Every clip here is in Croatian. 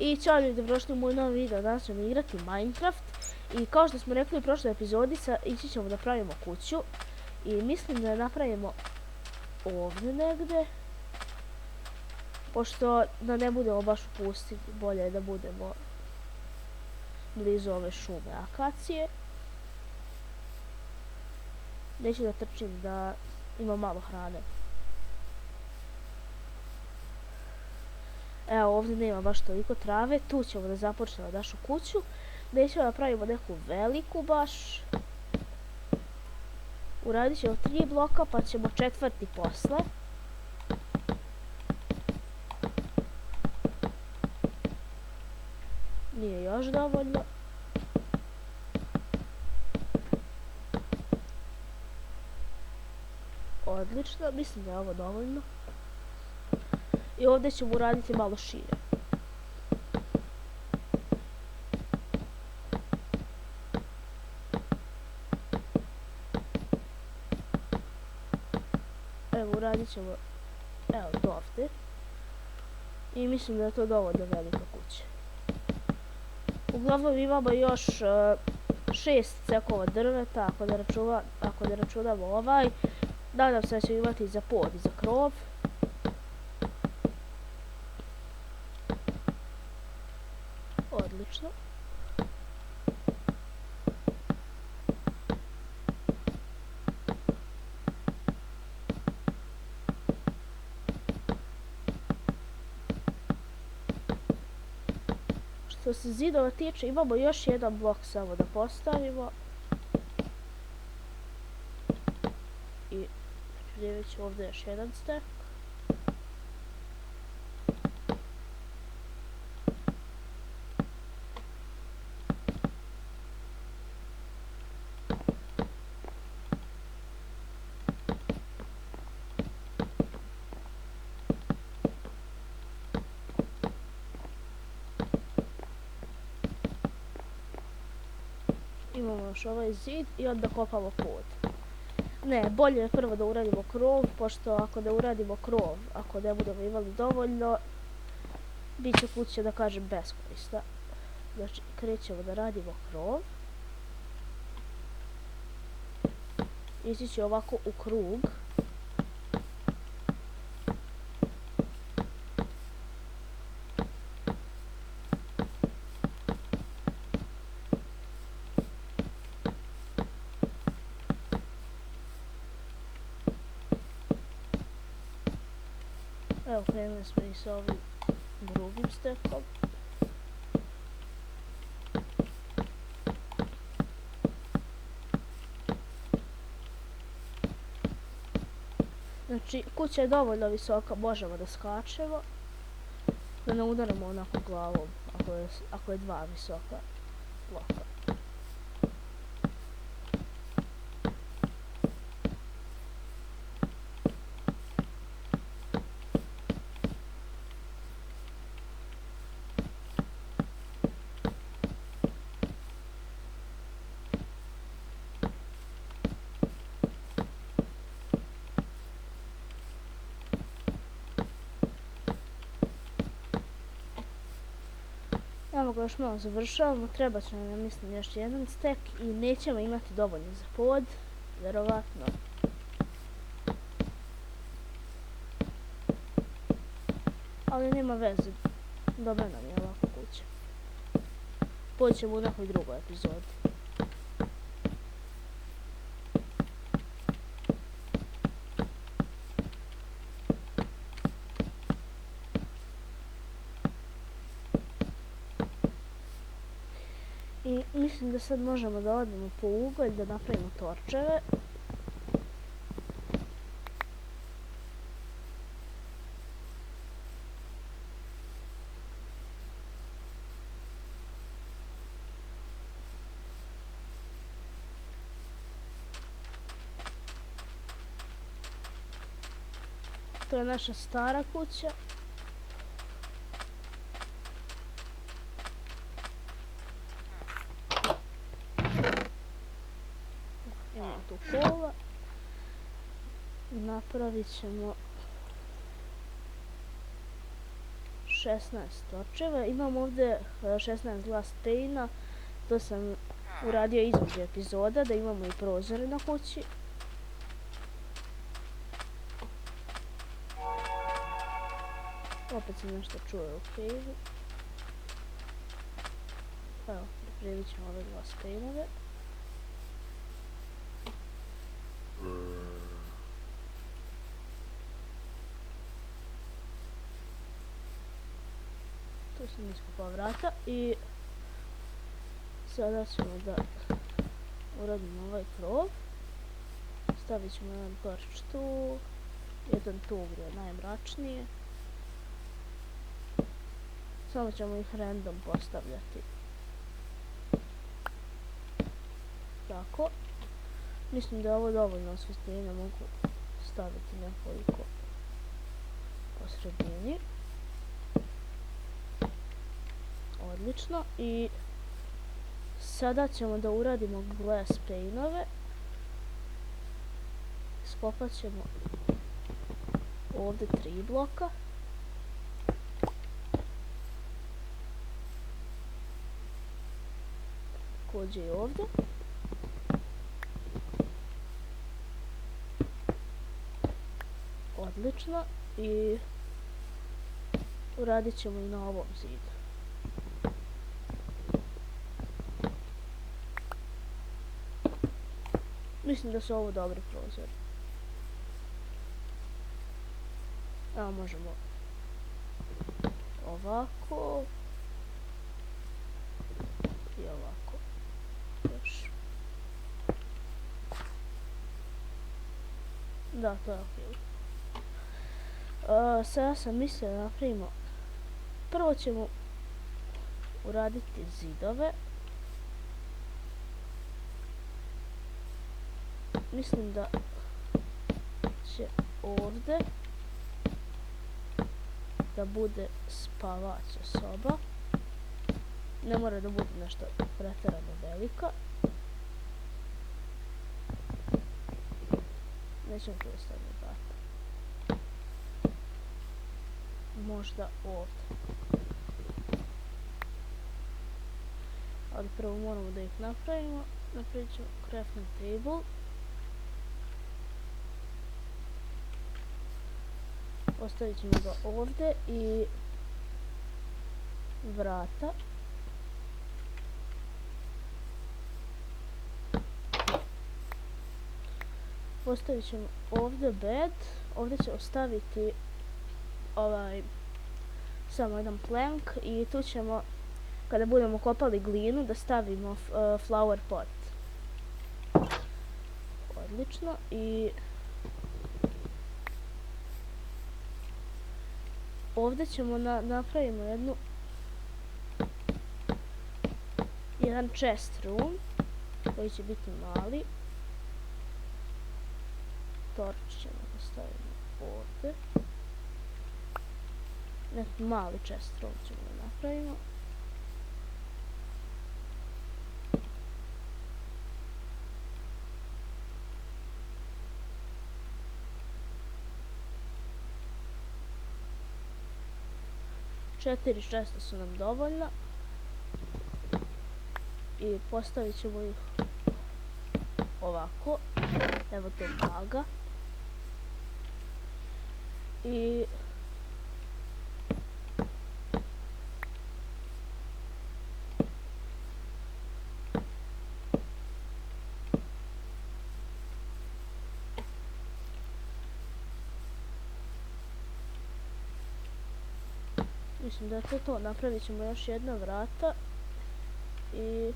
I ćao ljudi, dobrodošli u moj novi video. Danas ćemo igrati Minecraft. I kao što smo rekli u prošloj epizodi, ići ćemo da pravimo kuću. I mislim da je napravimo ovdje negdje. Pošto da ne budemo baš u pustinji, bolje je da budemo blizu ove šume akacije. Neću da trčim da ima malo hrane. Evo, ovdje nema baš toliko trave, tu ćemo da započnemo našu kuću. Nećemo da pravimo neku veliku baš. Uradit ćemo 3 bloka, pa ćemo 4. posle. Nije još dovoljno. Odlično, mislim da je ovo dovoljno. I ovdje ćemo uraditi malo šire. Evo, uradit ćemo do ovdje. I mislim da je to dovoljno velika kuća. Uglavnom imamo još 6 cekova drveta, ako ne računamo ovaj. Nadam se da ćemo imati za pod i za krov. Odlično. Što se zidova tiče, imamo još jedan blok samo da postavimo. I vidjet ću ovdje još jedan stek. Imamo još ovaj zid i onda kopamo pod. Ne, bolje je prvo da uradimo krov, pošto ako ne uradimo krov, ako ne budemo imali dovoljno, bit će kuća, da kažem, beskorisna. Znači, krećemo da radimo krov. Ići će ovako u krug. Evo, krenuli smo i sa ovim drugim stekom. Znači, kuća je dovoljno visoka, možemo da skačemo. Da ne udaramo onako glavom, ako je 2 visoka bloka. Evo ga, još malo završavamo, treba će nam, mislim, još jedan stek i nećemo imati dovoljno za pod, vjerovatno. Ali nema veze, dobra nam je ovako kuća. Pod ćemo u nekoj drugoj epizodi. I mislim da sad možemo da odemo po ugalj, da napravimo torčeve. To je naša stara kuća. tu kola. Napravit ćemo 16 točeva. Imam ovdje 16 glass pane-a. To sam uradio između epizoda, da imamo i prozore na kući. Opet sam nešto čuo u cave-u. Evo, pripremit ćemo ove glass pane-ove. Tu sam iskopao vrata i sada ćemo da uradimo ovaj krov. Stavit ćemo jedan torč tu, jedan tu gdje je najmračnije. Samo ćemo ih random postavljati. Tako. Mislim da je ovo dovoljno osvjetljenja, mogu staviti nekoliko po sredini. Odlično. I sada ćemo da uradimo glass pane-ove. Iskopat ćemo ovdje 3 bloka. Također i ovdje. Odlično. I uradit ćemo i na ovom zidu. Mislim da su ovo dobri prozori. Evo možemo ovako i ovako još. Da, to je ok. Sada sam mislila da napravimo. Prvo ćemo uraditi zidove. Mislim da će ovdje da bude spavaća soba. Ne mora da bude nešto pretjerano velika. Nećemo tu staviti vrata. Možda ovdje. Ali prvo moramo da ih napravimo. Napravit ćemo crafting table. Ostavit ćemo ga ovdje i vrata. Postavit ćemo ovdje bed. Ovdje ćemo staviti samo jedan plank i tu ćemo, kada budemo kopali glinu, da stavimo flower pot. Odlično. I ovdje ćemo napravimo jedan chest room koji će biti mali. Torč ćemo postaviti ovdje. Neki mali chest room ćemo da napravimo. Četiri chesta su nam dovoljna. I postavit ćemo ih ovako. Evo to baga. I mislim da je to to. Napravit ćemo još jedna vrata i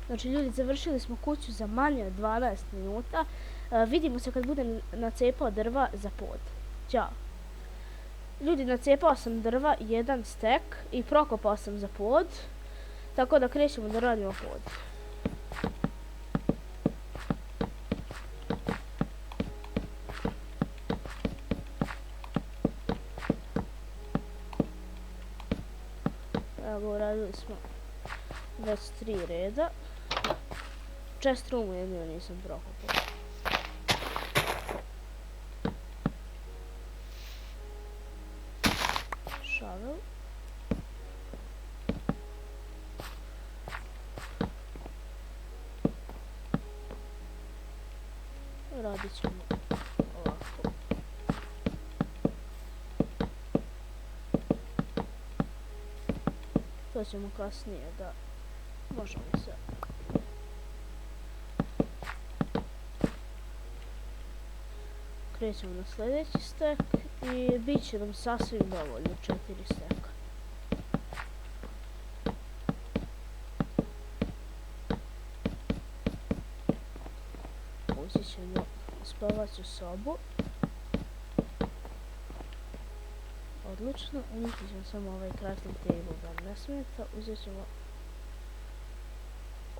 znači ljudi, završili smo kuću za manje od 12 minuta. Vidimo se kad budem nacepao drva za pod. Ćao. Ljudi, nacepao sam drva, jedan stek i prokopao sam za pod. Tako da krećemo da radimo pod. Evo, uradili smo već 3 reda. Chest roomu jedino nisam prokopao. radit ćemo ovako. To ćemo kasnije da možemo se. Krećemo na sljedeći stek i bit će nam sasvim dovoljno 4 steka. Uzet ćemo spavaću sobu. Odlično, uništit ćemo samo ovaj crafting table da nam ne smeta. Uzet ćemo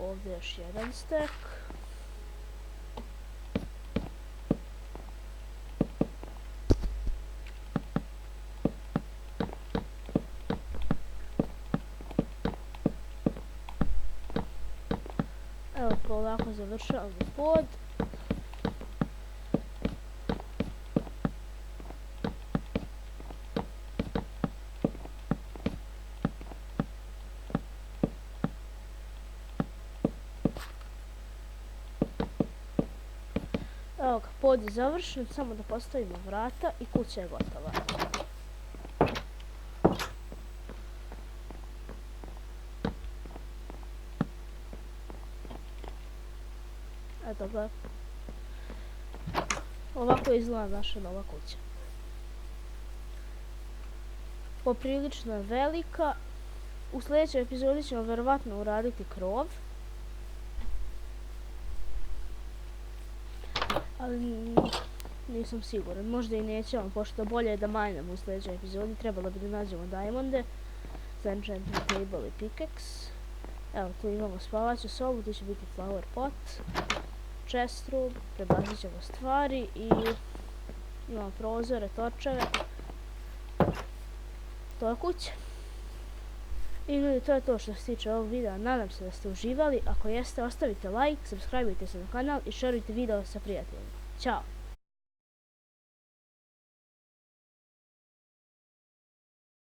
ovdje još jedan stek. Evo polako završavamo pod. Evo ga, pod je završen, samo da postavimo vrata i kuća je gotova. Eto ga. Ovako izgleda naša nova kuća. Poprilično je velika. U sljedećoj epizodi ćemo vjerovatno uraditi krov. Ali nisam siguran, možda i nećemo, pošto bolje je da majnemo u sljedećoj epizodi. Trebalo bi da nađemo diamonde za enchanting table i pickaxe. Evo, tu imamo spavaću sobu, tu će biti flower pot, chest room, prebacit ćemo stvari i imamo prozore, točeve. To je kuća. I ljudi, to je to što se tiče ovog videa. Nadam se da ste uživali. Ako jeste, ostavite like, subscribeujte se na kanal i šerujte video sa prijateljima. Ćao!